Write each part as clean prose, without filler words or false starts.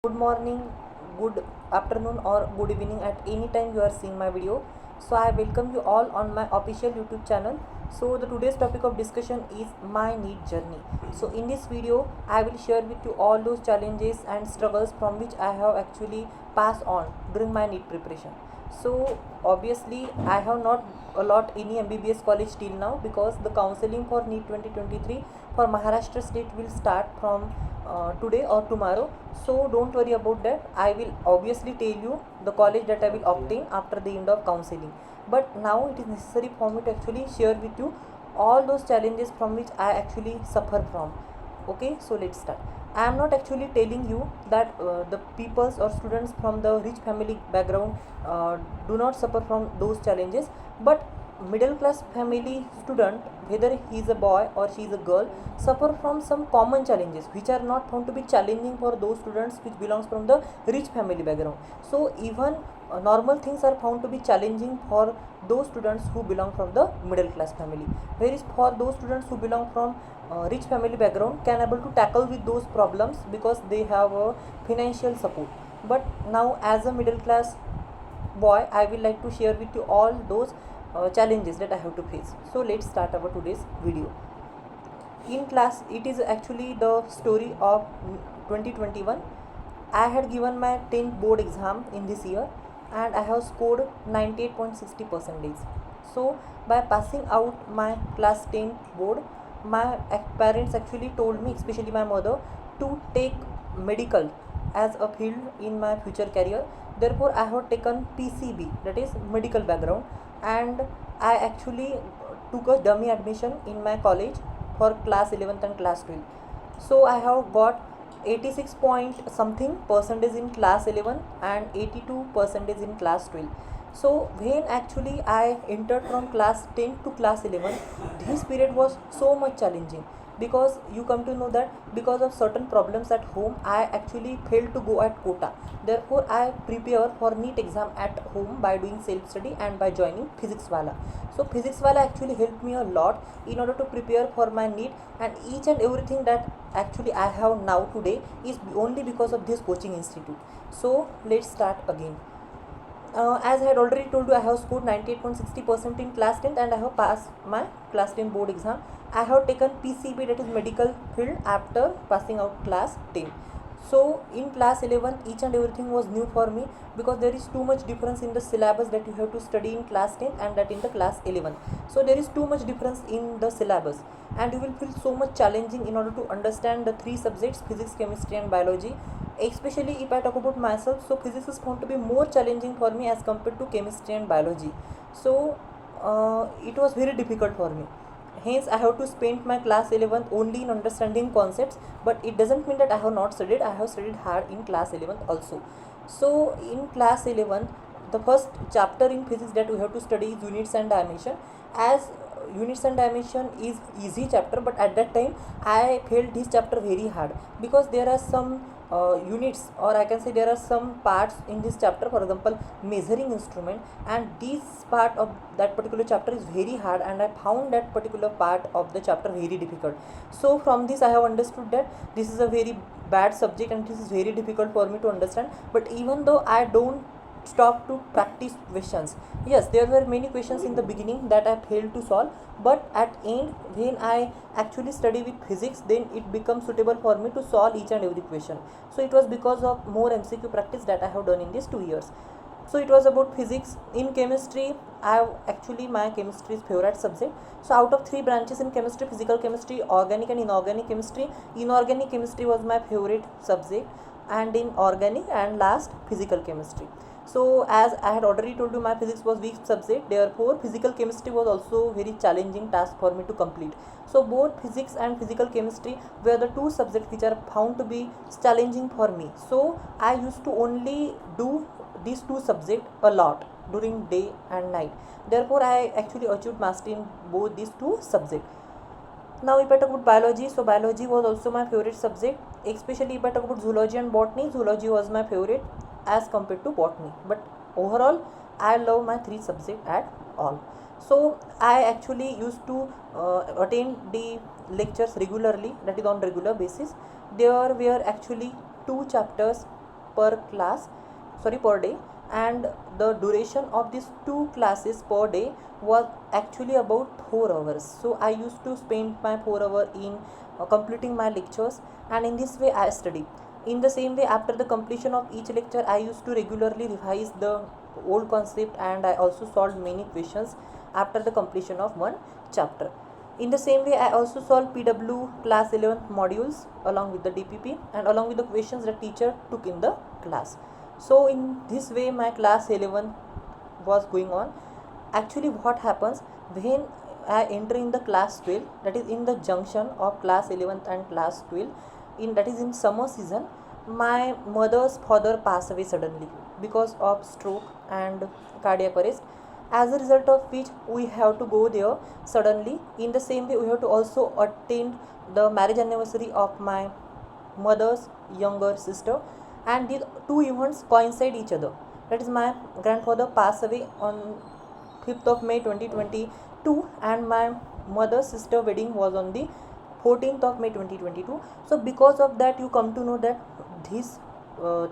Good morning, good afternoon, or good evening at any time you are seeing my video. So I welcome you all on my official YouTube channel. So the today's topic of discussion is my NEET journey. So in this video I will share with you all those challenges and struggles from which I have actually passed on during my NEET preparation. So obviously I have not a lot any MBBS college till now, because the counseling for NEET 2023 for Maharashtra state will start from today or tomorrow. So don't worry about that. I will obviously tell you the college that I will obtain after the end of counseling. But now it is necessary for me to actually share with you all those challenges from which I actually suffer from. Okay, so let's start. I am not actually telling you that the peoples or students from the rich family background do not suffer from those challenges, but middle class family student, whether he is a boy or she is a girl, suffer from some common challenges which are not found to be challenging for those students which belongs from the rich family background. So even normal things are found to be challenging for those students who belong from the middle class family, whereas for those students who belong from rich family background can able to tackle with those problems because they have a financial support. But now as a middle class boy, I will like to share with you all those challenges that I have to face. So let's start our today's video. In class, it is actually the story of 2021. I had given my 10th board exam in this year and I have scored 98.60 percentage. So by passing out my class 10 board, my parents actually told me, especially my mother, to take medical as a field in my future career. Therefore I have taken PCB, that is medical background, and I actually took a dummy admission in my college for class 11th and class 12th. So I have got 86 point something percentage in class 11 and 82 percentage in class 12. So when actually I entered from class 10 to class 11, this period was so much challenging, because you come to know that because of certain problems at home I actually failed to go at quota. Therefore I prepare for NEET exam at home by doing self study and by joining physics wala. So physics wala actually helped me a lot in order to prepare for my NEET, and each and everything that actually I have now today is only because of this coaching institute. So let's start again. As I had already told you, I have scored 98.60% in class 10th and I have passed my class 10 board exam. I have taken PCB, that is medical field, after passing out class 10. So in class 11 each and everything was new for me, because there is too much difference in the syllabus that you have to study in class 10 and that in the class 11. So there is too much difference in the syllabus and you will feel so much challenging in order to understand the three subjects, physics, chemistry and biology. Especially if I talk about myself, so physics is found to be more challenging for me as compared to chemistry and biology. So it was very difficult for me. Hence I have to spend my class 11th only in understanding concepts, but it doesn't mean that I have not studied. I have studied hard in class 11th also. So in class 11th, the first chapter in physics that we have to study is units and dimension. As units and dimension is easy chapter, but at that time I felt this chapter very hard, because there are some units, or I can say there are some parts in this chapter, for example measuring instrument, and this part of that particular chapter is very hard and I found that particular part of the chapter very difficult. So from this I have understood that this is a very bad subject and this is very difficult for me to understand. But even though I don't stop to practice questions, yes, there were many questions in the beginning that I failed to solve, but at end when I actually study with physics, then it becomes suitable for me to solve each and every question. So it was because of more MCQ practice that I have done in these 2 years. So it was about physics. In chemistry, I have actually, my chemistry is favorite subject. So out of three branches in chemistry, physical chemistry, organic and inorganic chemistry, inorganic chemistry was my favorite subject, and in organic and last physical chemistry. So as I had already told you, my physics was weak subject, therefore physical chemistry was also very challenging task for me to complete. So both physics and physical chemistry were the two subjects which are found to be challenging for me. So I used to only do these two subjects a lot during day and night. Therefore I actually achieved mastery in both these two subjects. Now if I talk about biology, so biology was also my favorite subject, especially if I talk about zoology and botany. Zoology was my favorite as compared to botany, but overall I love my three subjects at all. So I actually used to attend the lectures regularly, that is on regular basis. There were actually two chapters per class, sorry, per day, and the duration of these 2 classes per day was actually about 4 hours. So I used to spend my 4 hour in completing my lectures, and in this way I study. In the same way, after the completion of each lecture, I used to regularly revise the old concept, and I also solved many questions after the completion of one chapter. In the same way, I also solved PW class 11 modules along with the DPP and along with the questions the teacher took in the class. So in this way my class 11 was going on. Actually what happens when I enter in the class 12, that is in the junction of class 11th and class 12, in that is in summer season, my mother's father passed away suddenly because of stroke and cardiac arrest, as a result of which we have to go there suddenly. In the same way, we have to also attend the marriage anniversary of my mother's younger sister, and these two events coincide each other. That is, my grandfather passed away on 5th of May 2022, and my mother's sister wedding was on the 14th of May 2022. So because of that, you come to know that this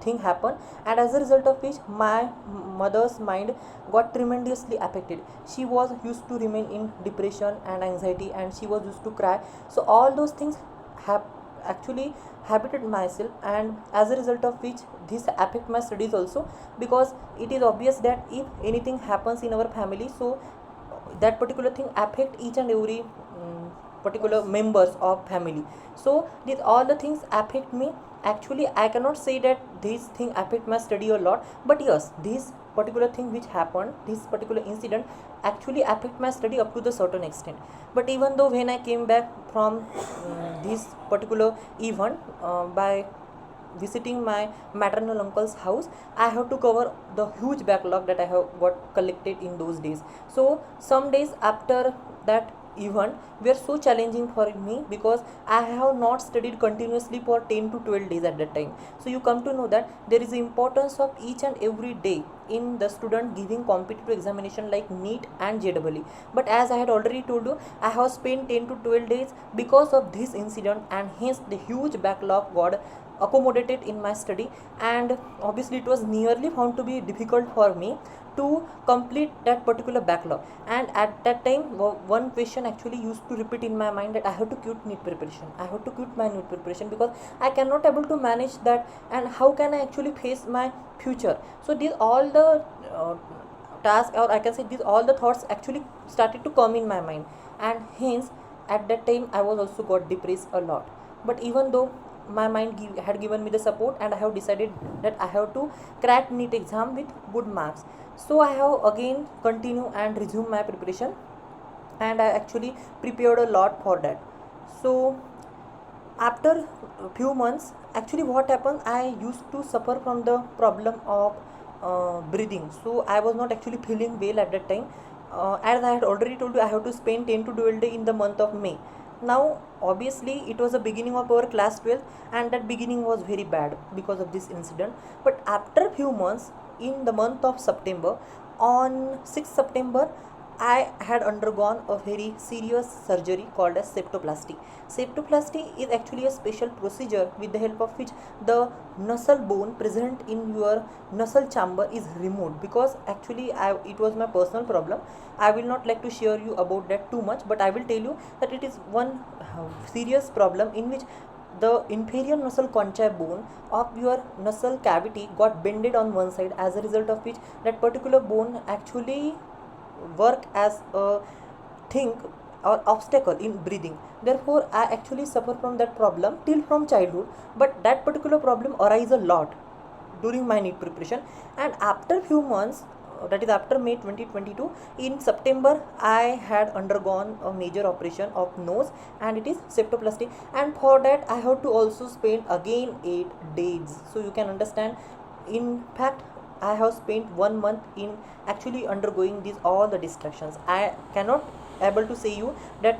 thing happened, and as a result of which my mother's mind got tremendously affected. She was used to remain in depression and anxiety, and she was used to cry. So all those things have actually habited myself, and as a result of which this affect my studies also, because it is obvious that if anything happens in our family, so that particular thing affect each and every particular members of family. So these all the things affect me. Actually I cannot say that this thing affect my study a lot, but yes, this particular thing which happened, this particular incident actually affect my study up to the certain extent. But even though when I came back from this particular event, by visiting my maternal uncle's house, I have to cover the huge backlog that I have got collected in those days. So some days after that event were so challenging for me, because I have not studied continuously for 10 to 12 days at that time. So you come to know that there is the importance of each and every day in the student giving competitive examination like NEET and JEE. But as I had already told you, I have spent 10 to 12 days because of this incident, and hence the huge backlog got accommodated in my study, and obviously it was nearly found to be difficult for me to complete that particular backlog. And at that time one question actually used to repeat in my mind, that I have to quit NEET preparation, I have to quit my NEET preparation, because I cannot able to manage that, and how can I actually face my future. So these all the tasks, or I can say these all the thoughts actually started to come in my mind, and hence at that time I was also got depressed a lot. But even though my mind had given me the support, and I have decided that I have to crack NEET exam with good marks. So I have again continue and resume my preparation, and I actually prepared a lot for that. So after a few months, actually what happened, I used to suffer from the problem of breathing. So I was not actually feeling well at that time. As I had already told you, I have to spend 10 to 12 days in the month of May. Now obviously it was the beginning of our class 12, and that beginning was very bad because of this incident. But after few months, in the month of September, on 6th September, I had undergone a very serious surgery called as septoplasty. Septoplasty is actually a special procedure with the help of which the nasal bone present in your nasal chamber is removed, because actually it was my personal problem. I will not like to share you about that too much, but I will tell you that it is one serious problem in which the inferior nasal conchae bone of your nasal cavity got bended on one side, as a result of which that particular bone actually work as a thing or obstacle in breathing. Therefore I actually suffer from that problem till from childhood, but that particular problem arise a lot during my NEET preparation. And after few months, that is after May 2022, in September I had undergone a major operation of nose, and it is septoplasty, and for that I have to also spend again 8 days. So you can understand, in fact I have spent 1 month in actually undergoing these all the distractions. I cannot able to say you that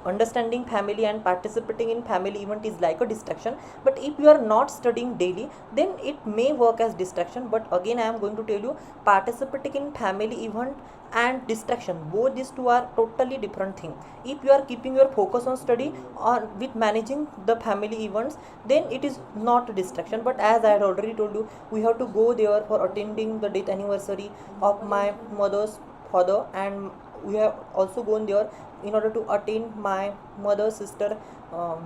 understanding family and participating in family event is like a distraction, but if you are not studying daily, then it may work as distraction. But again I am going to tell you, participating in family event and distraction, both these two are totally different thing. If you are keeping your focus on study or with managing the family events, then it is not a distraction. But as I had already told you, we have to go there for attending the death anniversary of my mother's father, and we have also gone there in order to attend my mother's sister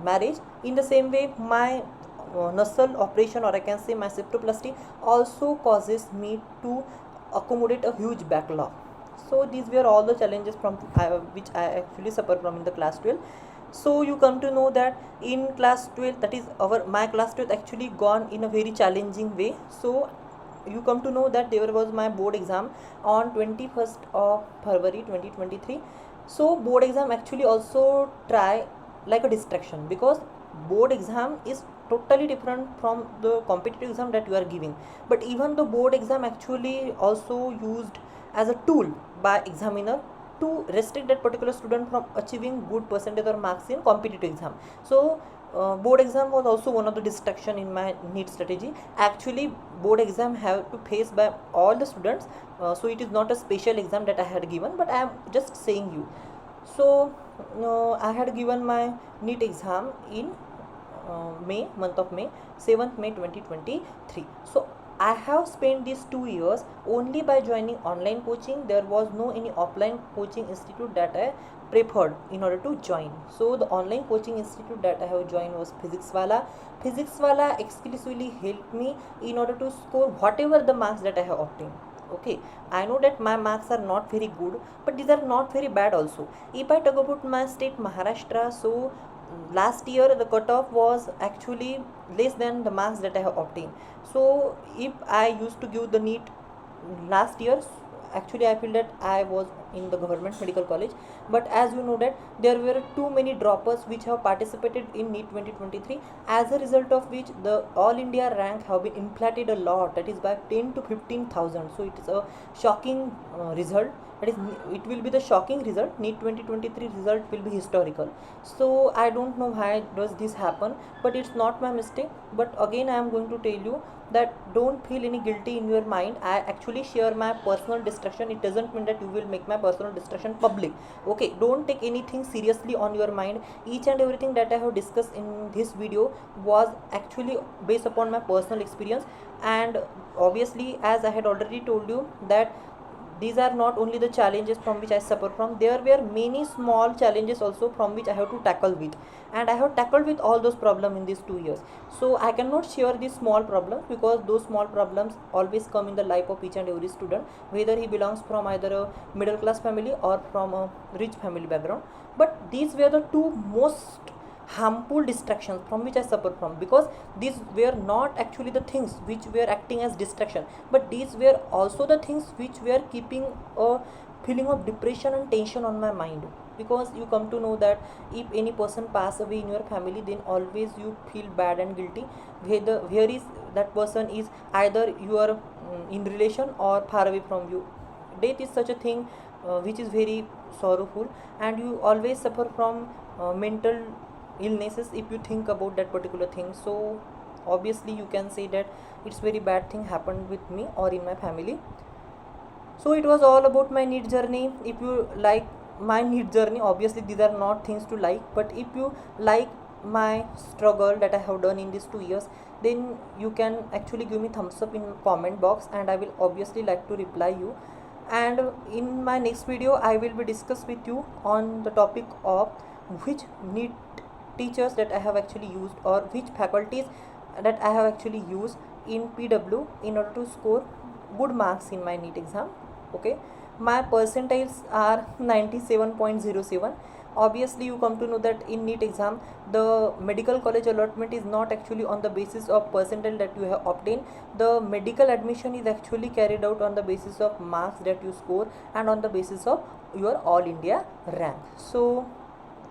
marriage. In the same way, my nasal operation, or I can say my septoplasty, also causes me to accommodate a huge backlog. So these were all the challenges from which I actually suffer from in the class 12. So you come to know that in class 12, that is my class 12 actually gone in a very challenging way. So you come to know that there was my board exam on 21st of February 2023. So board exam actually also try like a distraction, because board exam is totally different from the competitive exam that you are giving. But even the board exam actually also used as a tool by examiner to restrict that particular student from achieving good percentage or marks in competitive exam. So board exam was also one of the distraction in my NEET strategy. Actually board exam have to face by all the students, so it is not a special exam that I had given, but I am just saying you. So I had given my NEET exam in month of May, 7th May 2023. So I have spent these 2 years only by joining online coaching. There was no any offline coaching institute that I preferred in order to join. So the online coaching institute that I have joined was Physics Wala. Physics Wala exclusively helped me in order to score whatever the marks that I have obtained. Okay, I know that my marks are not very good, but these are not very bad also. If I talk about my state Maharashtra, so last year the cutoff was actually less than the marks that I have obtained. So if I used to give the NEET last year, actually I feel that I was in the government medical college. But as you know that there were too many droppers which have participated in NEET 2023, as a result of which the all India rank have been inflated a lot, that is by 10 to 15,000. So it is a shocking result. That is, it will be the shocking result. NEET 2023 result will be historical. So I don't know why does this happen, but it's not my mistake. But again I am going to tell you that don't feel any guilty in your mind. I actually share my personal distraction. It doesn't mean that you will make my personal distraction public. Okay, don't take anything seriously on your mind. Each and everything that I have discussed in this video was actually based upon my personal experience. And obviously, as I had already told you, that these are not only the challenges from which I suffer from, there were many small challenges also from which I have to tackle with, and I have tackled with all those problems in these 2 years. So I cannot share these small problems, because those small problems always come in the life of each and every student, whether he belongs from either a middle class family or from a rich family background. But these were the two most harmful distractions from which I suffer from, because these were not actually the things which were acting as distraction, but these were also the things which were keeping a feeling of depression and tension on my mind. Because you come to know that if any person pass away in your family, then always you feel bad and guilty, where is that person is either you are in relation or far away from you. Death is such a thing which is very sorrowful, and you always suffer from mental illnesses if you think about that particular thing. So obviously you can say that it's very bad thing happened with me or in my family. So it was all about my NEET journey. If you like my NEET journey, obviously these are not things to like, but if you like my struggle that I have done in these 2 years, then you can actually give me thumbs up in comment box, and I will obviously like to reply you. And in my next video I will be discuss with you on the topic of which NEET teachers that I have actually used, or which faculties that I have actually used in PW in order to score good marks in my NEET exam. Okay, my percentiles are 97.07. Obviously you come to know that in NEET exam the medical college allotment is not actually on the basis of percentile that you have obtained. The medical admission is actually carried out on the basis of marks that you score and on the basis of your all India rank. So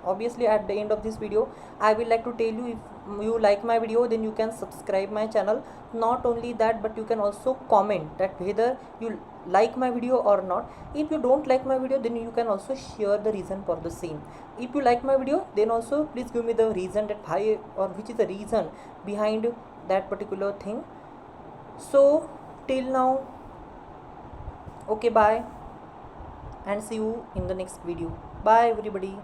obviously at the end of this video I will like to tell you, if you like my video, then you can subscribe my channel. Not only that, but you can also comment that whether you like my video or not. If you don't like my video, then you can also share the reason for the same. If you like my video, then also please give me the reason that why or which is the reason behind that particular thing. So till now, okay, bye, and see you in the next video. Bye everybody.